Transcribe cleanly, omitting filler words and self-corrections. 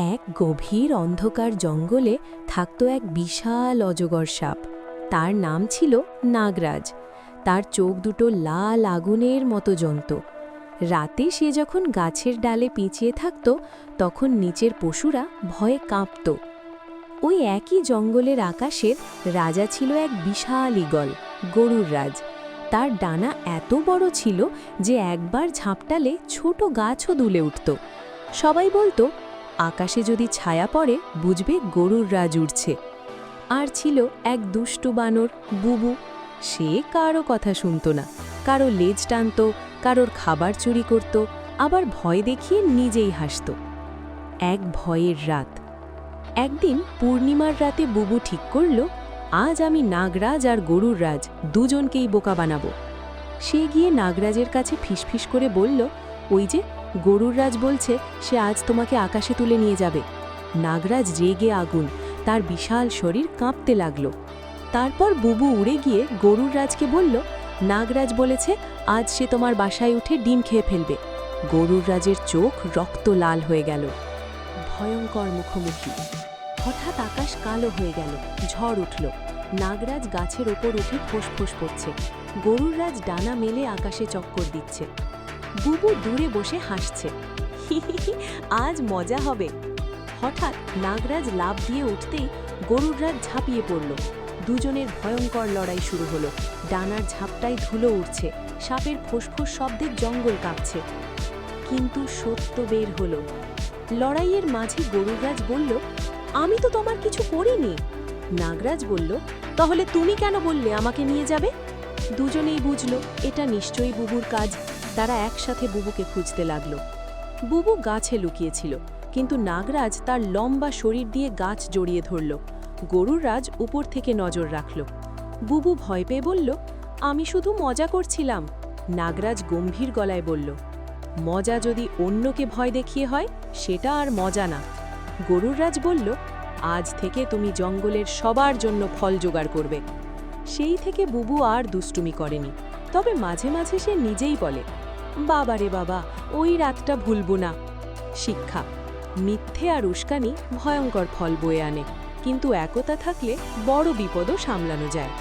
এক গভীর অন্ধকার জঙ্গলে থাকত এক বিশাল অজগর সাপ। তার নাম ছিল নাগরাজ। তার চোখ দুটো লাল আগুনের মতো জ্বলত। রাতে সে যখন গাছের ডালে পিছিয়ে থাকত, তখন নিচের পশুরা ভয়ে কাঁপত। ওই একই জঙ্গলের আকাশের রাজা ছিল এক বিশাল ঈগল, গরুর রাজ। তার ডানা এত বড় ছিল যে একবার ঝাপটালে ছোট গাছও দুলে উঠত। সবাই বলতো, আকাশে যদি ছায়া পড়ে বুঝবে গরুর রাজ উঠছে। আর ছিল এক দুষ্টু বানর, বুবু। সে কারো কথা শুনত না, কারো লেজ টানত, কারোর খাবার চুরি করত, আবার ভয় দেখিয়ে নিজেই হাসত। এক ভয়ের রাত। একদিন পূর্ণিমার রাতে বুবু ঠিক করল, আজ আমি নাগরাজ আর গরুর রাজ দুজনকেই বোকা বানাবো। সে গিয়ে নাগরাজের কাছে ফিসফিস করে বলল, ওই যে গরুর রাজ বলছে সে আজ তোমাকে আকাশে তুলে নিয়ে যাবে। নাগরাজ রেগে আগুন, তার বিশাল শরীর কাঁপতে লাগল। তারপর বুবু উড়ে গিয়ে গরুর রাজকে বলল, নাগরাজ বলেছে আজ সে তোমার বাসায় উঠে ডিম খেয়ে ফেলবে। গরুর রাজের চোখ রক্ত লাল হয়ে গেল। ভয়ঙ্কর মুখোমুখি। হঠাৎ আকাশ কালো হয়ে গেল, ঝড় উঠল। নাগরাজ গাছের ওপর উঠে ফোঁস করছে। গরুর রাজ ডানা মেলে আকাশে চক্কর দিচ্ছে। বুবু দূরে বসে হাসছে, আজ মজা হবে। হঠাৎ নাগরাজ লাফ দিয়ে উঠতেই গরুর রাজ ঝাঁপিয়ে পড়ল। দুজনের ভয়ঙ্কর লড়াই শুরু হলো। ডানার ঝাপটায় ধুলো উঠছে, সাপের ফোঁস শব্দে জঙ্গল কাঁপছে। কিন্তু সত্য বের হলো। লড়াইয়ের মাঝে গরুর রাজ বলল, আমি তো তোমার কিছু করিনি। নাগরাজ বলল, তাহলে তুমি কেন বললে আমাকে নিয়ে যাবে? দুজনেই বুঝল এটা নিশ্চয়ই বুবুর কাজ। তারা একসাথে বুবুকে খুঁজতে লাগলো। বুবু গাছে লুকিয়েছিল, কিন্তু নাগরাজ তার লম্বা শরীর দিয়ে গাছ জড়িয়ে ধরল। গরুর রাজ উপর থেকে নজর রাখল। বুবু ভয় পেয়ে বলল, আমি শুধু মজা করছিলাম। নাগরাজ গম্ভীর গলায় বলল, মজা যদি অন্যকে ভয় দেখিয়ে হয় সেটা আর মজা না। গরুর রাজ বলল, আজ থেকে তুমি জঙ্গলের সবার জন্য ফল জোগাড় করবে। সেই থেকে বুবু আর দুষ্টুমি করেনি, তবে মাঝে মাঝে সে নিজেই বলে, বাবারে বাবা, ওই রাতটা ভুলব না। শিক্ষা: মিথ্যে আর উস্কানি ভয়ঙ্কর ফল বয়ে আনে, কিন্তু একতা থাকলে বড় বিপদও সামলানো যায়।